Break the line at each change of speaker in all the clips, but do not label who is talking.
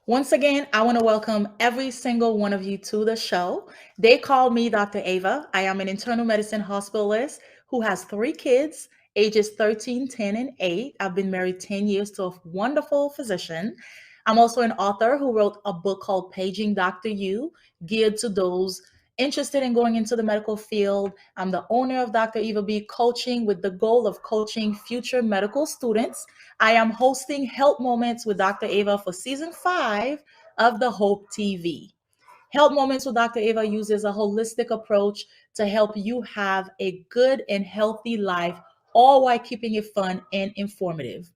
Once again, I want to welcome every single one of you to the show. They call me Dr. Ava. I am an internal medicine hospitalist who has three kids, ages 13, 10, and 8. I've been married 10 years to a wonderful physician. I'm also an author who wrote a book called Paging Dr. You, geared to those interested in going into the medical field. I'm the owner of Dr. Eva B Coaching with the goal of coaching future medical students. I am hosting Help Moments with Dr. Ava for season 5 of the Hope TV. Help Moments with Dr. Ava uses a holistic approach to help you have a good and healthy life, all while keeping it fun and informative.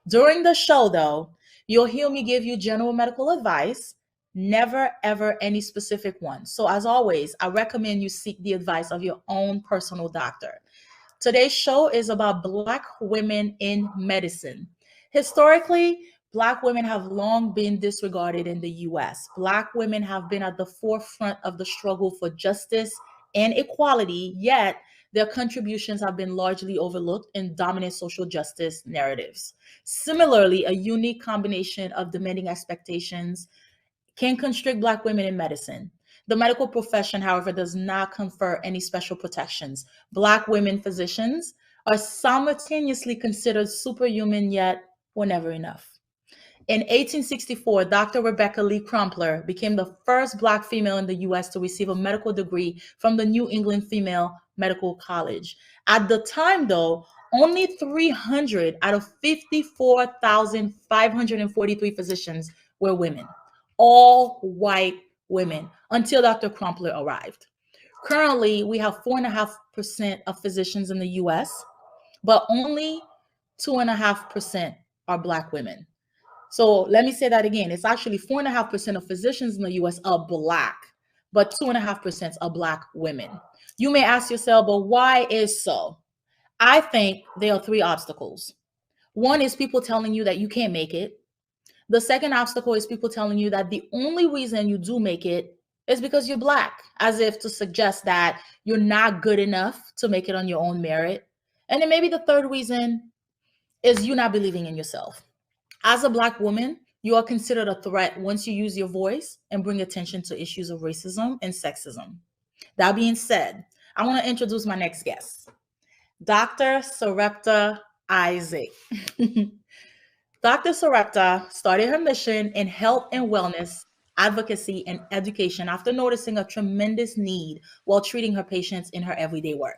During the show, though, you'll hear me give you general medical advice, never ever any specific one. So, as always, I recommend you seek the advice of your own personal doctor. Today's show is about Black women in medicine. Historically, Black women have long been disregarded in the US. Black women have been at the forefront of the struggle for justice and equality, yet their contributions have been largely overlooked in dominant social justice narratives. Similarly, a unique combination of demanding expectations can constrict Black women in medicine. The medical profession, however, does not confer any special protections. Black women physicians are simultaneously considered superhuman, yet were never enough. In 1864, Dr. Rebecca Lee Crumpler became the first Black female in the US to receive a medical degree from the New England Female Medical College. At the time, though, only 300 out of 54,543 physicians were women, all white women, until Dr. Crumpler arrived. Currently, we have 4.5% of physicians in the US, but only 2.5% are Black women. So let me say that again. It's actually 4.5% of physicians in the US are Black, but 2.5% are Black women. You may ask yourself, but why is so? I think there are three obstacles. One is people telling you that you can't make it. The second obstacle is people telling you that the only reason you do make it is because you're Black, as if to suggest that you're not good enough to make it on your own merit. And then maybe the third reason is you not believing in yourself. As a Black woman, you are considered a threat once you use your voice and bring attention to issues of racism and sexism. That being said, I want to introduce my next guest, Dr. Sarepta Isaac. Dr. Sarepta started her mission in health and wellness, advocacy, and education after noticing a tremendous need while treating her patients in her everyday work.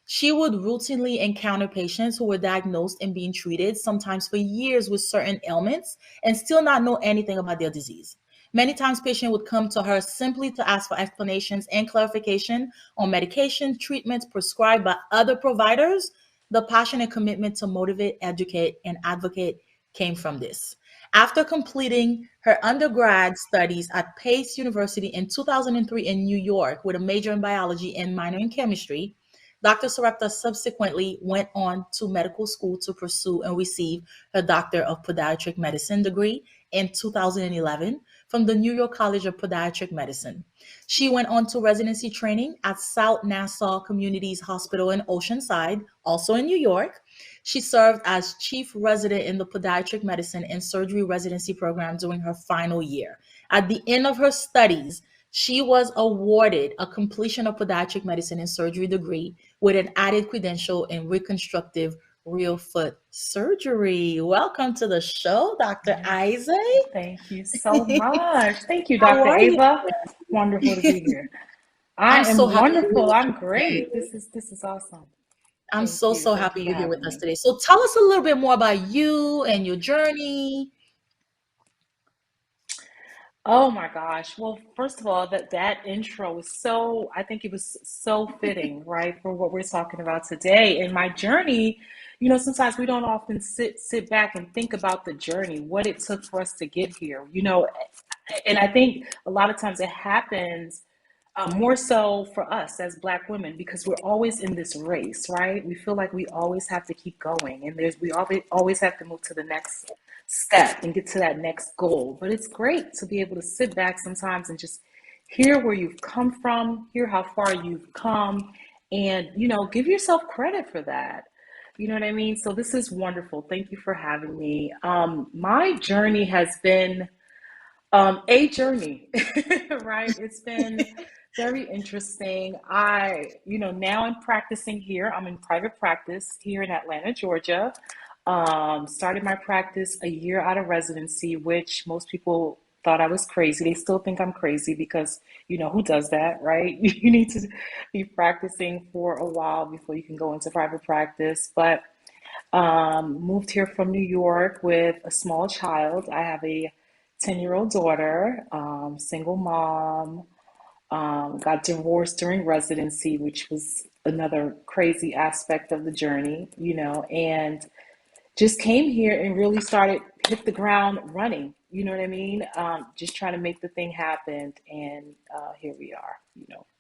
She would routinely encounter patients who were diagnosed and being treated, sometimes for years, with certain ailments and still not know anything about their disease. Many times, patients would come to her simply to ask for explanations and clarification on medication, treatments prescribed by other providers. The passion and commitment to motivate, educate, and advocate came from this. After completing her undergrad studies at Pace University in 2003 in New York with a major in biology and minor in chemistry, Dr. Sarepta subsequently went on to medical school to pursue and receive her Doctor of Podiatric Medicine degree in 2011 from the New York College of Podiatric Medicine. She went on to residency training at South Nassau Communities Hospital in Oceanside, also in New York. She served as chief resident in the Podiatric Medicine and Surgery residency program during her final year. At the end of her studies, she was awarded a completion of podiatric medicine and surgery degree with an added credential in reconstructive real foot surgery. Welcome to the show, Dr. Isaac.
Thank you so much. Thank you,
How
Dr.
are you?
Ava. Wonderful to be here. I
I'm so
am
happy you're here
wonderful.
with
I'm
us today.
great. This is awesome.
I'm
Thank
so,
you.
so
Thank you
happy
for
you're here with
having
us
me.
today. So tell us a little bit more about you and your journey.
Oh my gosh. Well, first of all, that intro was I think it was so fitting, right, for what we're talking about today. And my journey, sometimes we don't often sit back and think about the journey, what it took for us to get here. And I think a lot of times it happens more so for us as Black women because we're always in this race, right? We feel like we always have to keep going, and we always have to move to the next step and get to that next goal. But it's great to be able to sit back sometimes and just hear where you've come from, hear how far you've come, and give yourself credit for that. You know what I mean? So this is wonderful. Thank you for having me. My journey has been a journey, right? It's been very interesting. Now I'm practicing here. I'm in private practice here in Atlanta, Georgia. Started my practice a year out of residency, which most people thought I was crazy. They still think I'm crazy because, who does that, right? You need to be practicing for a while before you can go into private practice. But moved here from New York with a small child. I have a 10-year-old daughter, single mom, got divorced during residency, which was another crazy aspect of the journey, and just came here and really hit the ground running. You know what I mean? Just trying to make the thing happen. And here we are,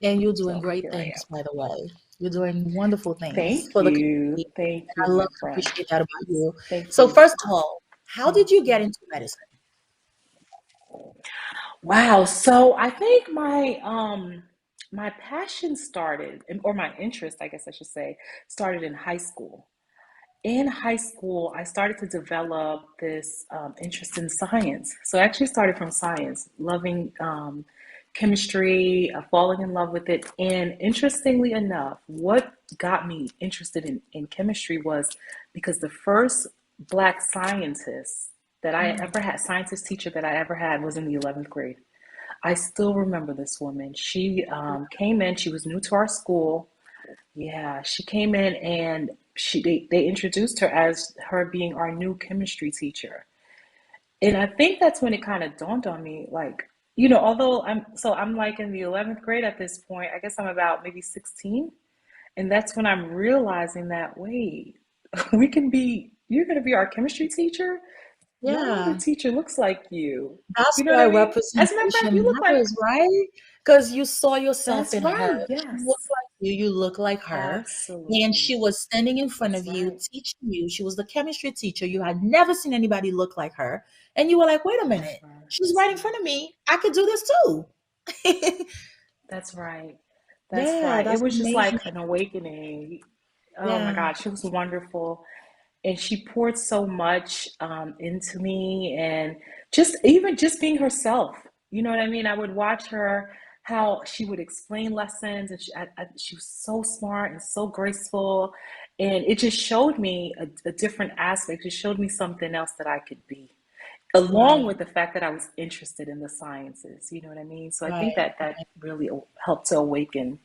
And you're doing
so
great
here I
things,
am.
by the way. You're doing wonderful things
Thank
for the
you.
community.
Thank
I
you,
love
my
to
friend.
appreciate that about you.
Thank
So
you.
first of all, how did you get into medicine?
Wow. So I think my passion started, or my interest, I guess I should say, started in high school. In high school, I started to develop this interest in science. So I actually started from science, loving chemistry, falling in love with it. And interestingly enough, what got me interested in chemistry was because the first Black scientist that I
Mm.
ever had, scientist teacher that I ever had, was in the 11th grade. I still remember this woman. She came in, she was new to our school. Yeah, she came in and they introduced her as her being our new chemistry teacher. And I think that's when it kind of dawned on me, like, although I'm like in the 11th grade at this point, I guess I'm about maybe 16. And that's when I'm realizing that, wait, you're going to be our chemistry teacher? No other
Yeah,
teacher looks like you.
that's
You know what
why
I mean? As a matter of fact, you
representation
look like,
matters, right? Because you saw yourself
that's
in her.
right.
She looked
Yes,
like you look like her. And
absolutely.
she was standing in front
That's
of you,
right.
teaching you. She was the chemistry teacher. You had never seen anybody look like her. And you were like, wait a minute,
Never.
she's
That's
right in
right.
front of me. I could do this too.
That's right. That's
Yeah,
right. It
that's
was just
amazing.
like an awakening. Oh my
Yeah.
God, she was wonderful. And she poured so much into me, and just being herself. You know what I mean? I would watch her, how she would explain lessons, and she was so smart and so graceful. And it just showed me a different aspect. It showed me something else that I could be, along
Right.
with the fact that I was interested in the sciences. You know what I mean? So I
Right.
think that really helped to awaken,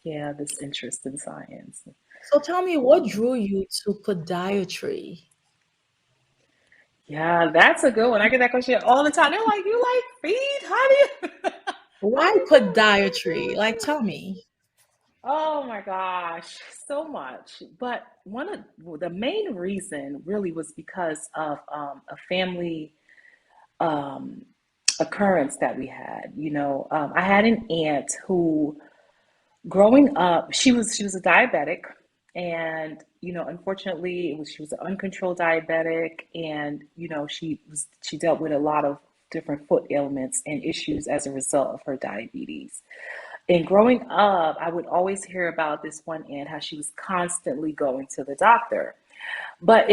yeah, this interest in science.
So tell me, what drew you to podiatry?
Yeah, that's a good one. I get that question all the time. They're like, "You like feet? How do you, how
Why
do you do it? How do you
podiatry?
do
Like,
it?"
tell me.
Oh my gosh, so much. But one of the main reason really was because of a family um, occurrence that we had. I had an aunt who, growing up, she was a diabetic, and unfortunately, she was an uncontrolled diabetic, and she dealt with a lot of different foot ailments and issues as a result of her diabetes. And growing up, I would always hear about this one aunt, how she was constantly going to the doctor. But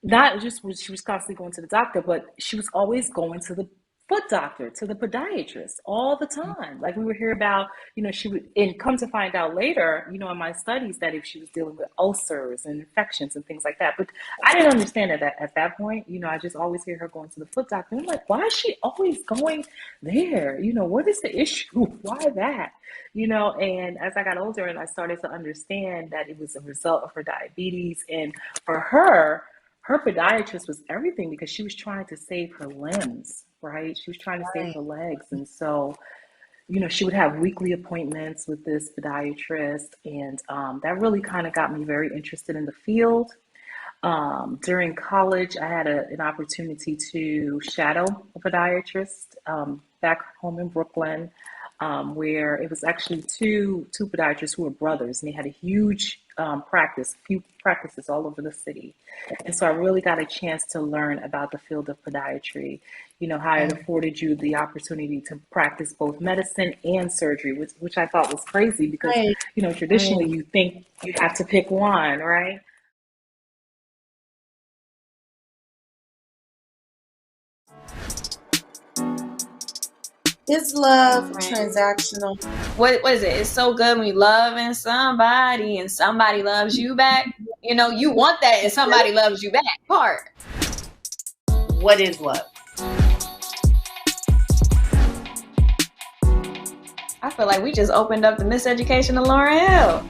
not just was she was constantly going to the doctor, but she was always going to the foot doctor, to the podiatrist all the time. Like we would hear about, she would, and come to find out later, in my studies, that if she was dealing with ulcers and infections and things like that. But I didn't understand it at that point. I just always hear her going to the foot doctor. I'm like, why is she always going there? What is the issue? Why that? And as I got older and I started to understand that it was a result of her diabetes, and for her podiatrist was everything because she was trying to save her limbs, right? She was trying to save
Right.
her legs. And so, she would have weekly appointments with this podiatrist. And that really kind of got me very interested in the field. During college, I had an opportunity to shadow a podiatrist back home in Brooklyn, where it was actually two podiatrists who were brothers, and they had a huge practice, few practices all over the city. And so I really got a chance to learn about the field of podiatry. How it afforded you the opportunity to practice both medicine and surgery, which I thought was crazy because
Right,
traditionally
right.
you think you have to pick one, right?
Is love
Right.
transactional?
What is it? It's so good when you loving somebody and somebody loves you back. You want that and somebody loves you back part.
What is love?
I feel like we just opened up the miseducation of Lauryn Hill.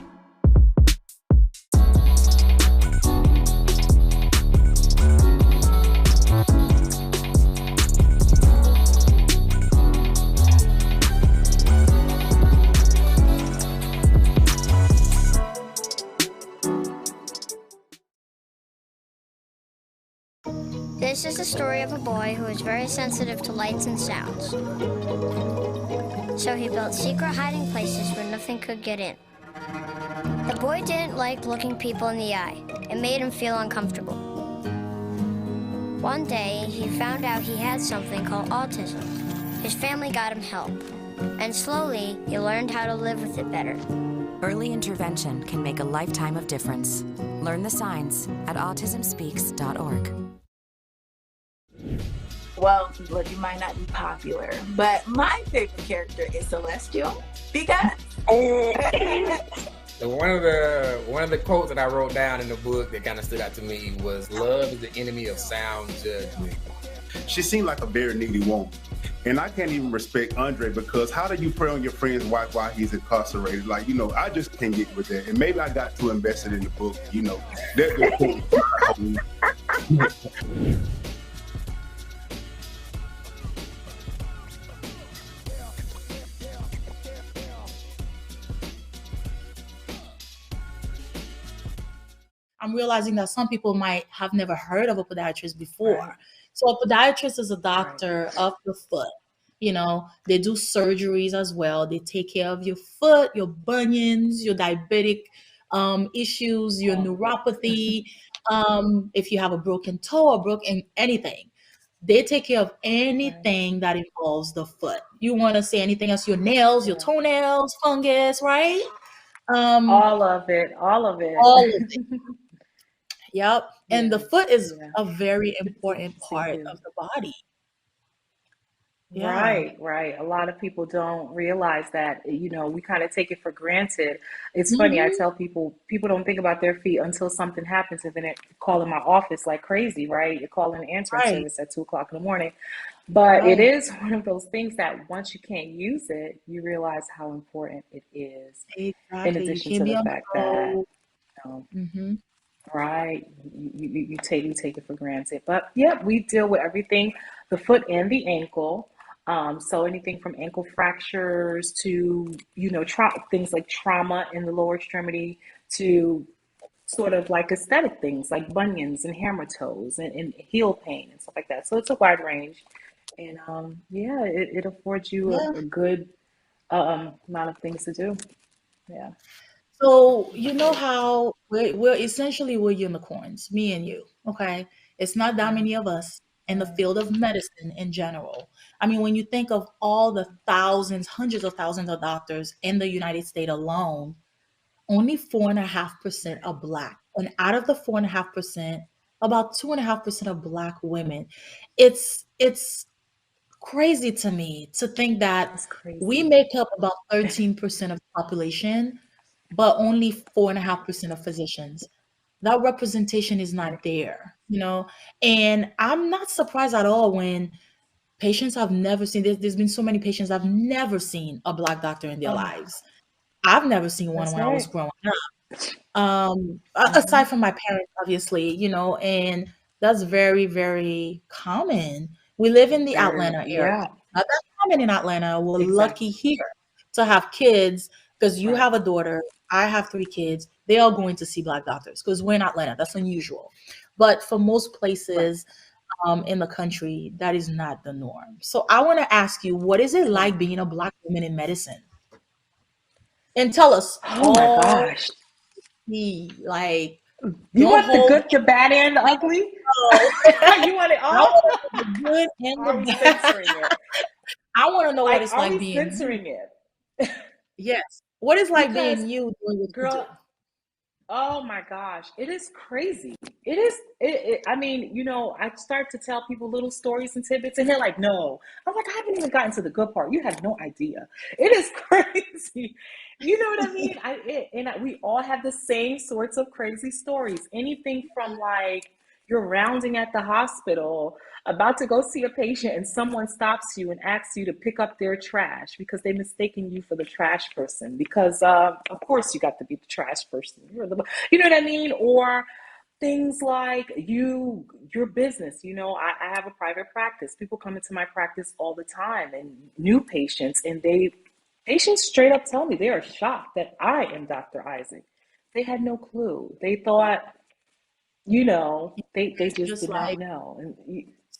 This is the story of a boy who is very sensitive to lights and sounds. So he built secret hiding places where nothing could get in. The boy didn't like looking people in the eye. It made him feel uncomfortable. One day, he found out he had something called autism. His family got him help. And slowly, he learned how to live with it better.
Early intervention can make a lifetime of difference. Learn the signs at autismspeaks.org.
Well, look, you might not be popular, but my favorite character is Celestial because
So one of the quotes that I wrote down in the book that kind of stood out to me was, "Love is the enemy of sound judgment."
She seemed like a very needy woman. And I can't even respect Andre because how do you prey on your friend's wife while he's incarcerated? Like, I just can't get with that. And maybe I got too invested in the book, that
I'm realizing that some people might have never heard of a podiatrist before.
Right.
So a podiatrist is a doctor of the foot. They do surgeries as well. They take care of your foot, your bunions, your diabetic issues, your neuropathy. If you have a broken toe or broken anything, they take care of anything that involves the foot. You want to say anything else? Your nails, your toenails, fungus, right?
All of it.
All of it. Yep. And the
Yes,
foot is
yeah.
a very important
They
part
do.
of the body. Yeah.
Right. A lot of people don't realize that, we kind of take it for granted. It's funny, I tell people don't think about their feet until something happens, and then they're calling my office like crazy, right? You're calling the answering
Right.
service at 2 o'clock in the morning. But it
Right.
is one of those things that once you can't use it, you realize how important it is. In
Exactly. You
addition
can't
to
be
the
on the
fact that,
road.
um,
hmm
right, you take it for granted. But yeah, we deal with everything, the foot and the ankle. So anything from ankle fractures to, things like trauma in the lower extremity to sort of like aesthetic things like bunions and hammer toes and heel pain and stuff like that. So it's a wide range. And yeah, it affords you
Yeah.
a good amount of things to do. Yeah.
So you know how we're unicorns, me and you. Okay. It's not that many of us in the field of medicine in general. I mean, when you think of all the thousands, hundreds of thousands of doctors in the United States alone, only 4.5% are Black. And out of the 4.5%, about 2.5% are Black women. It's crazy to me to think that
That's
we
crazy.
make up about 13% of the population, but only 4.5% of physicians. That representation is not there. And I'm not surprised at all when patients I've never seen, there's been so many patients I've never seen a Black doctor in their
Oh,
lives. I've never seen one
that's
when I was
right.
growing up. Aside from my parents, obviously, and that's very, very common. We live in the
Very,
Atlanta area.
yeah,
Not that common in Atlanta. We're lucky
exactly.
here to have kids because you
Right.
have a daughter. I have 3 kids. They are going to see Black doctors because we're in Atlanta. That's unusual. But for most places in the country, that is not the norm. So I want to ask you, what is it like being a Black woman in medicine? And tell us
Oh my
all
gosh.
like,
You
don't
want the
hold
good, the bad, and the ugly?
no.
You want it
I
all?
want to know the good and
Are we
the bad.
censoring it?
I want to know what
Like,
it's
are
like
we
being you.
censoring it?
Yes. What it's like
Because,
being you doing what you do.
girl, oh my gosh, it is crazy. I mean, I start to tell people little stories and tidbits, and they're like, no. I'm like, I haven't even gotten to the good part. You have no idea. It is crazy. You know what I mean? We all have the same sorts of crazy stories. Anything from like you're rounding at the hospital, about to go see a patient, and someone stops you and asks you to pick up their trash because they mistaken you for the trash person. Because of course you got to be the trash person. You know what I mean? Or things like your business. I have a private practice. People come into my practice all the time, and new patients, and patients straight up tell me they are shocked that I am Dr. Isaac. They had no clue. They thought, they just
Just
did not
like
know. And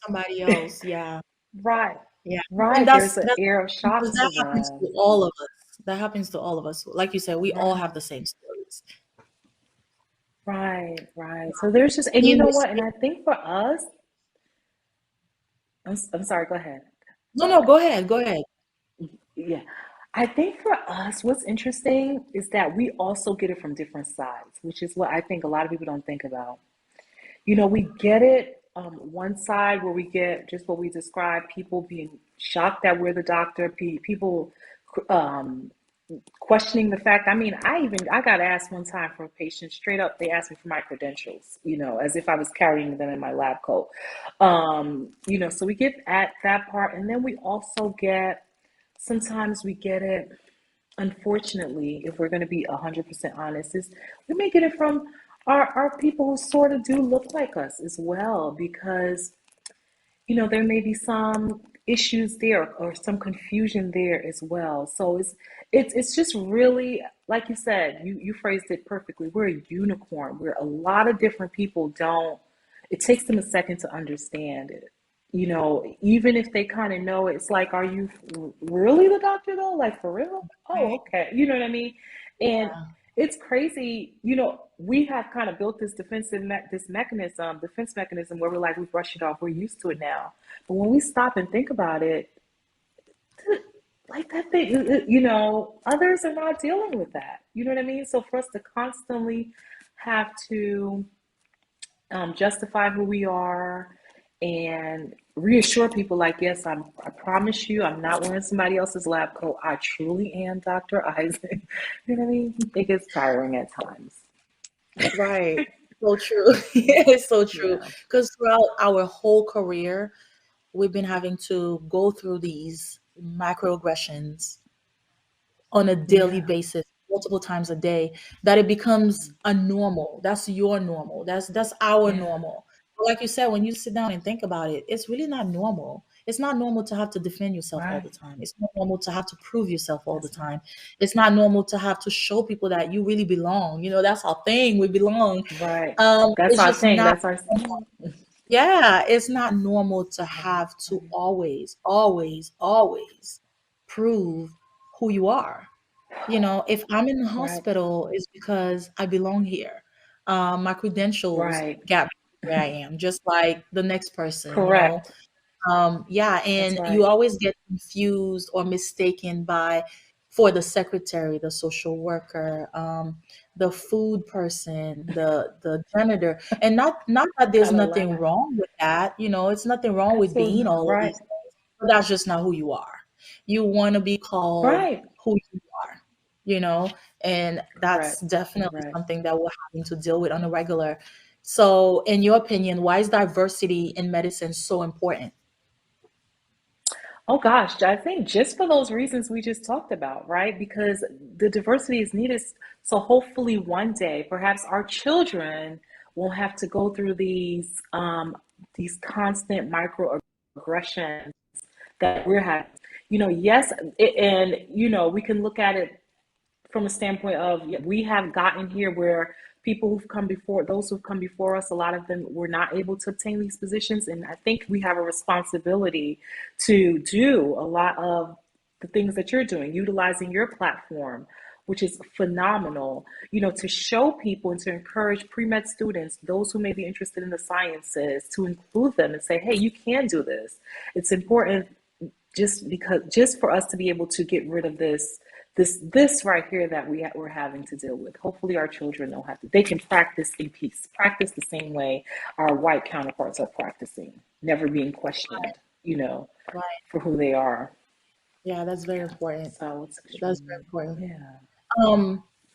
somebody else. Yeah.
right,
Yeah. And
right.
that's
There's an air of shock
because
to
that happens
them.
to all of us. That happens to all of us. Like you said, we all
Right,
have the same stories.
right, right. So there's just, and you
Being
know what? And
mistaken.
I think for us, I'm sorry, go ahead.
No, go ahead. Go ahead.
Yeah. I think for us, what's interesting is that we also get it from different sides, which is what I think a lot of people don't think about. We get it one side where we get just what we described, people being shocked that we're the doctor, people um, questioning the fact. I mean, I got asked one time for a patient straight up. They asked me for my credentials, as if I was carrying them in my lab coat. So we get at that part, and then we also get sometimes we get it. Unfortunately, if we're going to be 100% honest, is we may get it from our people who sort of do look like us as well, because there may be some issues there or some confusion there as well. So it's just really, like you said, you phrased it perfectly. We're a unicorn where a lot of different people don't. It takes them a second to understand it. Even if they kind of know it, it's like, are you really the doctor though? Like for real? Oh,
Right.
okay. You know what I mean? And
Yeah.
it's crazy. We have kind of built this defense mechanism where we're like, we brush it off. We're used to it now. But when we stop and think about it, like that thing, others are not dealing with that. You know what I mean? So for us to constantly have to justify who we are and reassure people like, yes, I promise you, I'm not wearing somebody else's lab coat. I truly am Dr. Isaac. You know what I mean? It gets tiring at times.
Right. So true. It's so true.
Yeah.
Because throughout our whole career, we've been having to go through these microaggressions on a daily
Yeah.
basis, multiple times a day, that it becomes a normal. That's your normal. That's our
Yeah.
normal. But like you said, when you sit down and think about it, it's really not normal. It's not normal to have to defend yourself all
Right.
the time. It's not normal to have to prove yourself all the
That's right.
time. It's not normal to have to show people that you really belong. That's our thing. We belong.
Right. That's
It's
our
just
thing.
not
That's our
yeah, it's not normal to have to always, always, always prove who you are. If I'm in the
right.
hospital, it's because I belong here. My credentials
Right.
got me where I am, just like the next person.
Correct.
Yeah,
That's
and you
right.
always get confused or mistaken for the secretary, the social worker, the food person, the janitor, and not that there's
Gotta
nothing
laugh.
wrong with that. It's nothing wrong with
Absolutely
being
not.
all of
Right.
these things, but that's just not who you are. You want to be called
Right.
who you are, you know, and that's
Correct.
definitely
Correct.
something that we're having to deal with on a regular. So, in your opinion, why is diversity in medicine so important?
Oh gosh, I think just for those reasons we just talked about, right? Because the diversity is needed. So hopefully one day, perhaps our children won't have to go through these constant microaggressions that we're having. Yes, and we can look at it from a standpoint of, yeah, we have gotten here where those who've come before us, a lot of them were not able to obtain these positions. And I think we have a responsibility to do a lot of the things that you're doing, utilizing your platform, which is phenomenal, to show people and to encourage pre-med students, those who may be interested in the sciences, to include them and say, hey, you can do this. It's important just for us to be able to get rid of this right here that we're having to deal with. Hopefully our children they can practice in peace, practice the same way our white counterparts are practicing, never being questioned,
Right.
for who they are.
Yeah, that's very important.
So
That's very important.
yeah.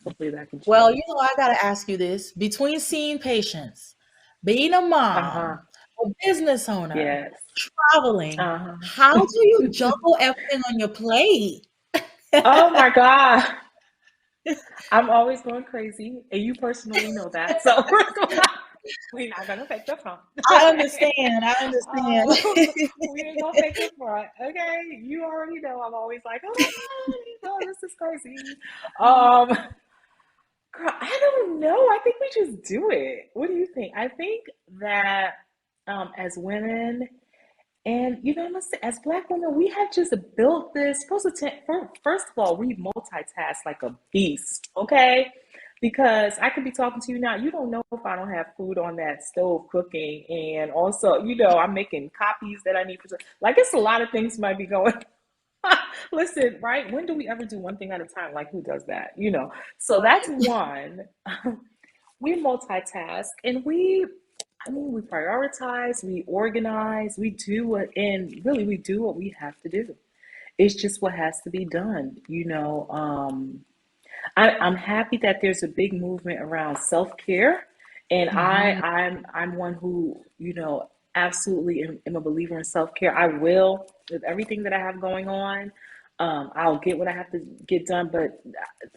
Hopefully that can change.
Well, I gotta ask you this: between seeing patients, being a mom, a business owner,
Yes.
traveling, how do you juggle everything on your plate?
Oh my God. I'm always going crazy, and you personally know that. So we're not gonna fake the front.
I understand.
We ain't gonna fake the front. Okay. You already know I'm always like, this is crazy. Girl, I don't know. I think we just do it. What do you think? I think that as women, and as Black women, we have just built this. First of all, we multitask like a beast, okay? Because I could be talking to you now. You don't know if I don't have food on that stove cooking, and also, I'm making copies that I need for. Like, it's a lot of things might be going. Listen, right? When do we ever do one thing at a time? Like, who does that? So that's one. We multitask, and we prioritize, we organize, we do what we have to do. It's just what has to be done. I'm happy that there's a big movement around self-care, and I'm one who, absolutely am a believer in self-care. I will, with everything that I have going on. I'll get what I have to get done, but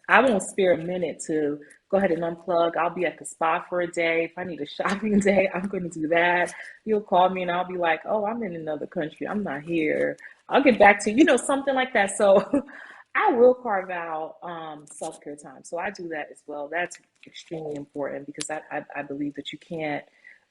I won't spare a minute to go ahead and unplug. I'll be at the spa for a day. If I need a shopping day, I'm going to do that. You'll call me and I'll be like, oh, I'm in another country. I'm not here. I'll get back to you, something like that. So I will carve out self-care time. So I do that as well. That's extremely important because I believe that you can't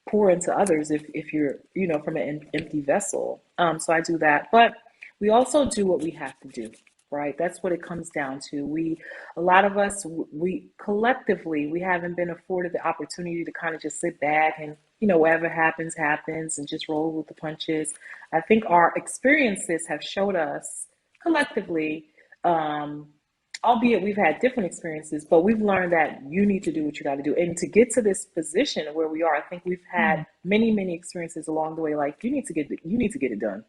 pour into others if you're, from an empty vessel. So I do that. But we also do what we have to do, right? That's what it comes down to. A lot of us, we collectively, we haven't been afforded the opportunity to kind of just sit back and, whatever happens, and just roll with the punches. I think our experiences have showed us collectively, albeit we've had different experiences, but we've learned that you need to do what you got to do. And to get to this position where we are, I think we've had many, many experiences along the way. Like, you need to get it done.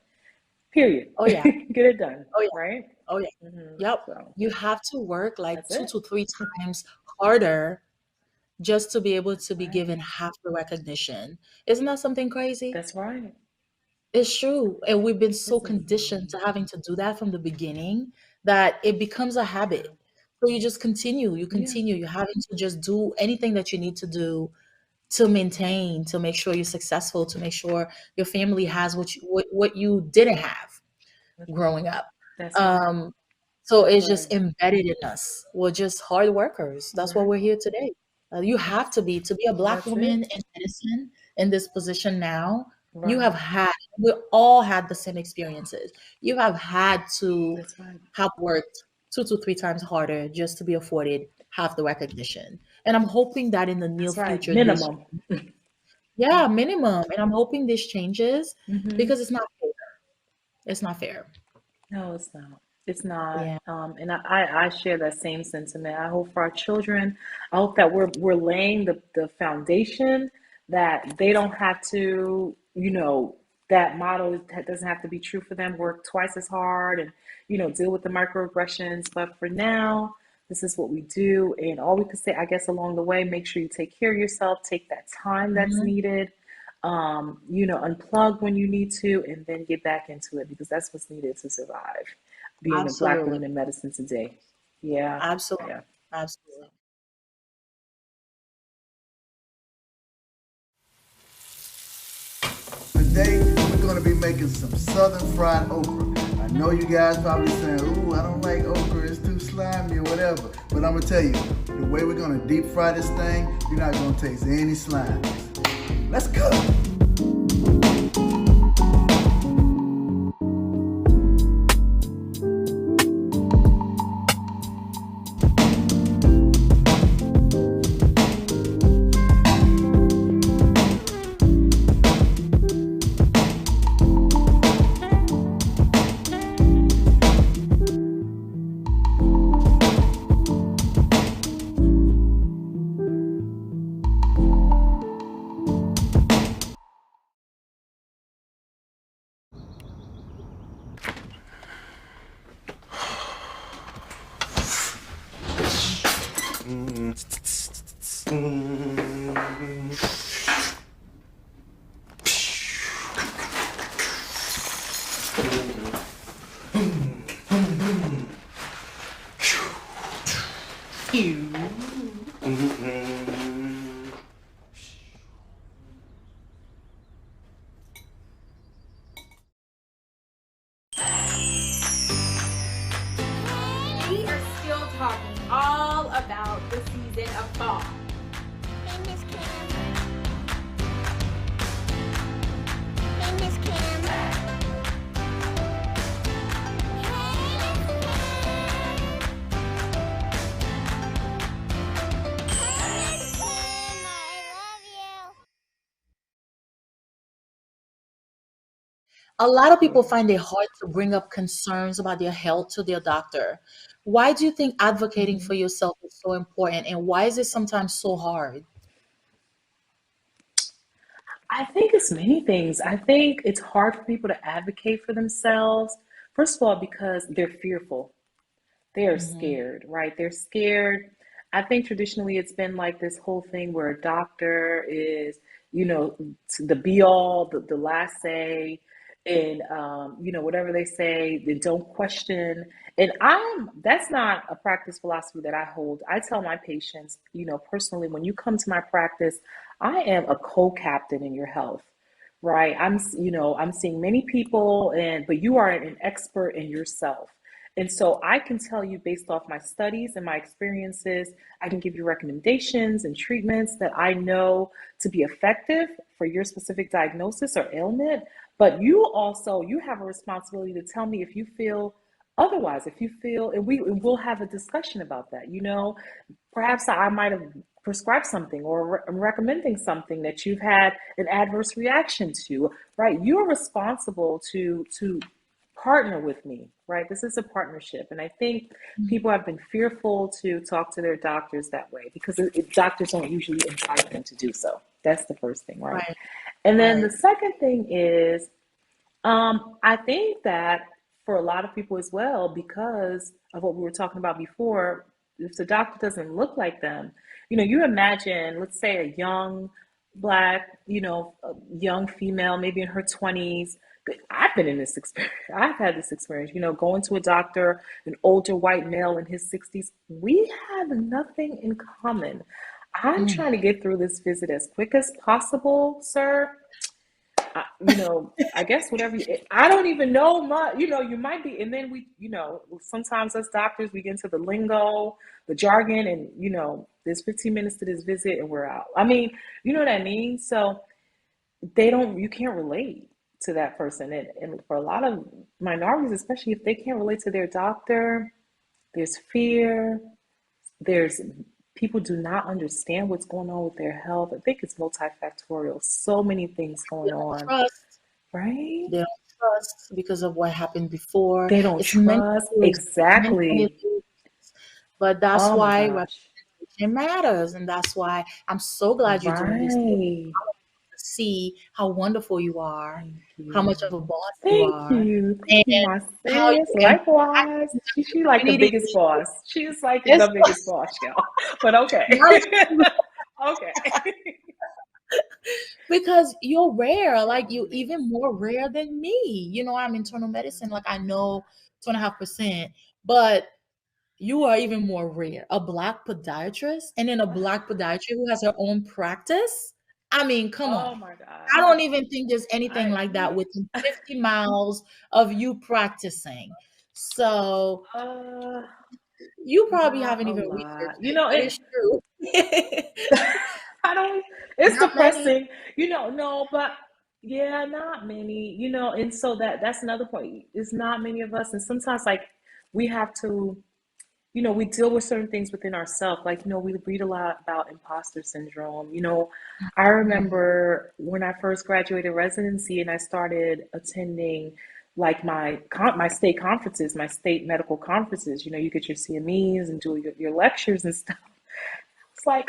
Period.
Oh yeah.
Get it done.
Oh yeah.
Right?
Oh yeah. Yep.
So,
you have to work like
that's
2 to 3 times harder just to be able to be given half the recognition. Isn't that something crazy?
that's right.
It's true. And we've been so conditioned to having to do that from the beginning that it becomes a habit. So you just continue. You're having to just do anything that you need to do to maintain, to make sure you're successful, to make sure your family has what you didn't have growing up.
That's right.
So it's just embedded in us. We're just hard workers. That's why we're here today. You have to be a Black
That's
woman
it.
in medicine in this position now.
Right.
You have we all had the same experiences. You have had to
That's right.
have worked 2 to 3 times harder just to be afforded half the recognition. And I'm hoping that in the near
That's right.
future,
Minimum.
minimum. And I'm hoping this changes because it's not fair. It's not fair.
No, it's not. It's not.
Yeah.
And I share that same sentiment. I hope for our children, I hope that we're laying the foundation that they don't have to, that model doesn't have to be true for them. Work twice as hard and, deal with the microaggressions. But for now, this is what we do. And all we could say, I guess, along the way, make sure you take care of yourself, take that time that's needed, unplug when you need to, and then get back into it because that's what's needed to survive being a Black woman in medicine today. Yeah.
Absolutely.
Yeah.
Absolutely.
Today, we're going to be making some southern fried okra. I know you guys probably saying, ooh, I don't like okra, it's too slow. slimy or whatever. But I'm gonna tell you, the way we're gonna deep fry this thing, you're not gonna taste any slime. Let's go.
We are still talking all about the season of fall.
Hey, Miss Cam. Hey, Miss Cam.
A lot of people find it hard to bring up concerns about their health to their doctor. Why do you think advocating for yourself is so important, and why is it sometimes so hard?
I think it's many things. I think it's hard for people to advocate for themselves. First of all, because they're fearful. They are scared, right? They're scared. I think traditionally it's been like this whole thing where a doctor is, the be all, the last say, and whatever they say, they don't question. And that's not a practice philosophy that I hold. I tell my patients, personally, when you come to my practice, I am a co-captain in your health. Right. I'm seeing many people but you are an expert in yourself. And so I can tell you based off my studies and my experiences, I can give you recommendations and treatments that I know to be effective for your specific diagnosis or ailment. But you have a responsibility to tell me if you feel otherwise, and we'll have a discussion about that. Perhaps I might have prescribed something or recommending something that you've had an adverse reaction to, right? You're responsible to partner with me, right? This is a partnership. And I think people have been fearful to talk to their doctors that way because doctors don't usually invite them to do so. That's the first thing, right?
Right.
And then
Right.
the second thing is, I think that for a lot of people as well, because of what we were talking about before, if the doctor doesn't look like them, you imagine, let's say a young Black, a young female, maybe in her 20s. I've been in this experience. I've had this experience, going to a doctor, an older white male in his 60s. We have nothing in common. I'm trying to get through this visit as quick as possible, sir. I guess whatever I don't even know much, you might be, and then sometimes us doctors, we get into the lingo, the jargon, and there's 15 minutes to this visit and we're out. I mean, you know what I mean? So you can't relate to that person. And for a lot of minorities, especially if they can't relate to their doctor, there's fear, people do not understand what's going on with their health. I think it's multifactorial. So many things going on.
Trust.
Right?
They don't trust because of what happened before.
They don't trust. Exactly.
But that's
Oh my
why
gosh.
representation matters. And that's why I'm so glad you're doing this.
Right.
See how wonderful you are,
Thank
how much
you.
of a boss you
Thank
are,
you.
and
Thank you, my
how you
sis.
can
Likewise. She like the
community.
biggest boss. She's like
Yes.
the biggest boss, y'all. But okay. Okay.
Because you're rare, like you even more rare than me. I'm internal medicine, like I know 2.5%, but you are even more rare. A Black podiatrist, and then a Black podiatrist who has her own practice. I mean, come
Oh
on.
my God.
I don't even think there's anything like that within 50 miles of you practicing. So You probably
Not
haven't
a
even
lot.
researched
You
it,
know,
but it's true.
I don't, it's
Not many.
depressing, no, but yeah, not many, and so that's another point. It's not many of us. And sometimes like we have to, we deal with certain things within ourselves. Like, we read a lot about imposter syndrome. I remember when I first graduated residency and I started attending like my state conferences, my state medical conferences, you get your CMEs and do your lectures and stuff. It's like,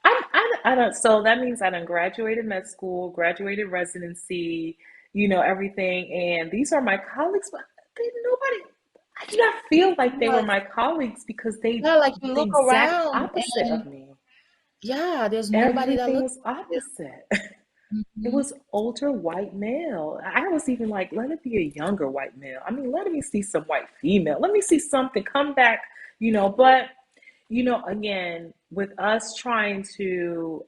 I don't, so that means I done graduated med school, graduated residency, everything. And these are my colleagues, but I do not feel like they were my colleagues because they
Yeah, like you
the
look
exact
around
opposite
and
of me.
there's nobody that
Everything
looks
was
like you.
opposite. It was older white male. I was even like, let it be a younger white male. I mean, let me see some white female. Let me see something come back, but again, with us trying to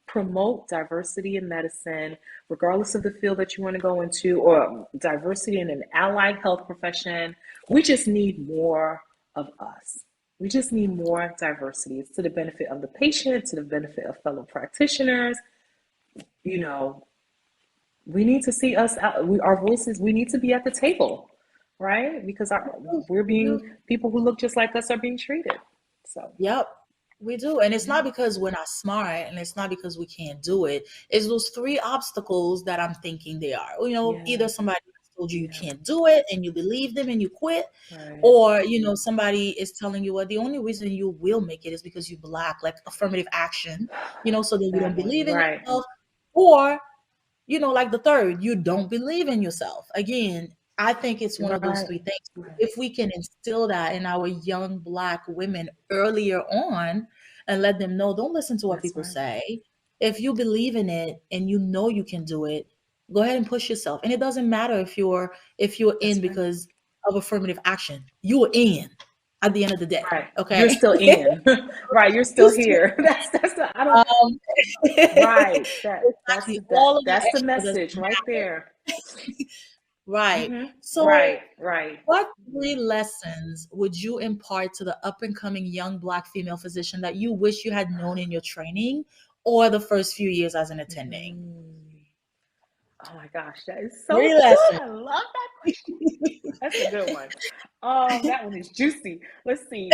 promote diversity in medicine, regardless of the field that you want to go into, or diversity in an allied health profession, we just need more of us. We just need more diversity. It's to the benefit of the patient, to the benefit of fellow practitioners. We need to see us out. Our voices, we need to be at the table, right? Because people who look just like us are being treated. So,
Yep, we do. And it's not because we're not smart and it's not because we can't do it. It's those three obstacles that I'm thinking they are. Either somebody told you you can't do it and you believe them and you quit,
right.
or, somebody is telling you, well, the only reason you will make it is because you Black, like affirmative action, so that you don't believe in
right.
yourself. Or, like the third, you don't believe in yourself. Again, I think it's one of those three things. If we can instill that in our young Black women earlier on and let them know, don't listen to what people say. If you believe in it and you know you can do it, go ahead and push yourself. And it doesn't matter if you're in because of affirmative action. You're in at the end of the day.
Right.
Okay.
You're still in. Right. You're still here. That's the I don't right. That's the message right there.
Right.
Mm-hmm.
So
right.
what 3 lessons would you impart to the up and coming young Black female physician that you wish you had known in your training or the first few years as an attending?
Oh my gosh, that is so
3
good.
lessons.
I love that question. That's a good one. That one is juicy. Let's see.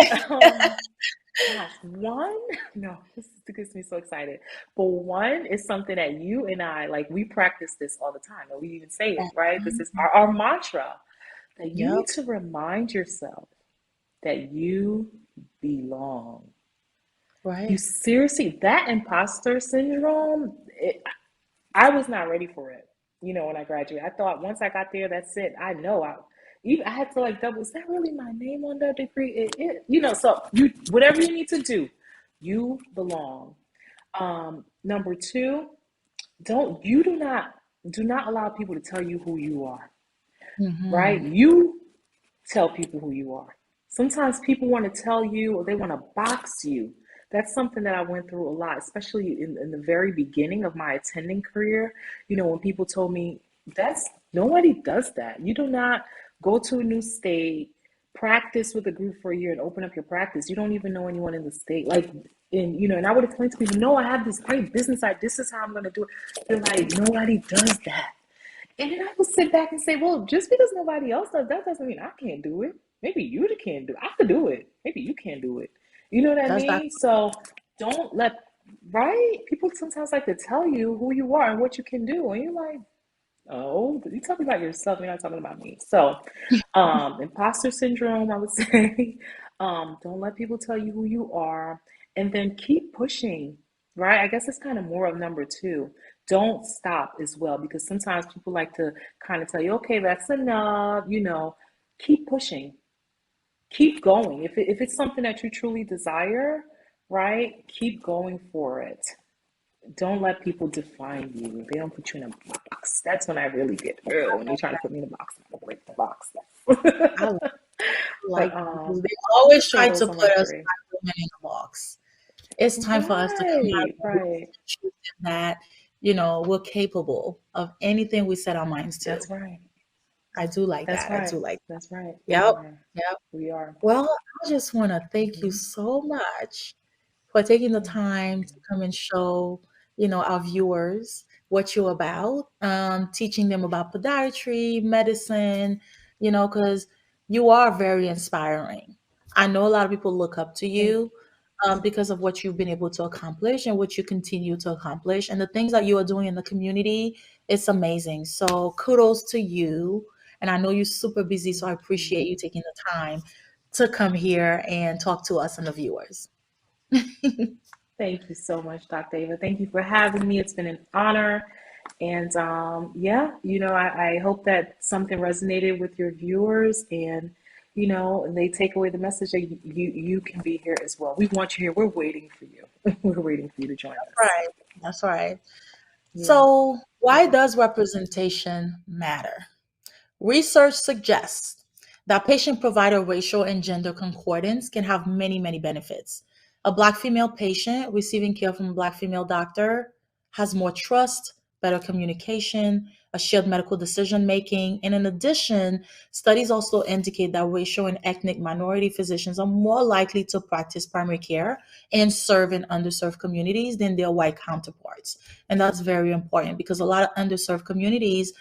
Gosh, one, no, this gets me so excited. But one is something that you and I, like, we practice this all the time, and we even say it, right? This is our mantra, that you need to remind yourself that you belong.
Right.
You seriously, that imposter syndrome, I was not ready for it. When I graduated, I thought once I got there, that's it. I know I had to like double. Is that really my name on that degree? So whatever you need to do, you belong. Number 2, do not allow people to tell you who you are. Right? You tell people who you are. Sometimes people want to tell you or they want to box you. That's something that I went through a lot, especially in the very beginning of my attending career. When people told me nobody does that. You do not go to a new state, practice with a group for a year and open up your practice. You don't even know anyone in the state. And I would explain to people, no, I have this great business idea. This is how I'm going to do it. They're like, nobody does that. And then I would sit back and say, well, just because nobody else does, that doesn't mean I can't do it. Maybe you can't do it. I could do it. Maybe you can't do it. You know what I mean? So don't let, right? People sometimes like to tell you who you are and what you can do. And you're like, oh, you talking about yourself. You're not talking about me. So imposter syndrome, I would say, don't let people tell you who you are. And then keep pushing, right? I guess it's kind of more of number 2. Don't stop as well, because sometimes people like to kind of tell you, okay, that's enough, keep pushing, keep going. If it's something that you truly desire, right, keep going for it. Don't let people define you. They don't put you in a box. That's when I really get when they're trying to put me in a box. I break the box.
They always try to put us in a box. It's time for us to come out and show them that we're capable of anything we set our minds to.
That's right.
I do like
That's
that. I
right.
do like.
That's right.
Yep.
Yeah,
Yep.
we are.
Well, I just want to thank you so much for taking the time to come and show, our viewers what you're about, teaching them about podiatry, medicine, because you are very inspiring. I know a lot of people look up to
Thank
you because of what you've been able to accomplish and what you continue to accomplish. And the things that you are doing in the community, it's amazing. So kudos to you. And I know you're super busy, so I appreciate you taking the time to come here and talk to us and the viewers.
Thank you so much, Dr. Ava. Thank you for having me. It's been an honor. And I hope that something resonated with your viewers and, and they take away the message that you can be here as well. We want you here. We're waiting for you. We're waiting for you to join us.
Right. That's right.
Yeah.
So why does representation matter? Research suggests that patient-provider racial and gender concordance can have many, many benefits. A Black female patient receiving care from a Black female doctor has more trust, better communication, a shared medical decision-making. And in addition, studies also indicate that racial and ethnic minority physicians are more likely to practice primary care and serve in underserved communities than their white counterparts. And that's very important because a lot of underserved communities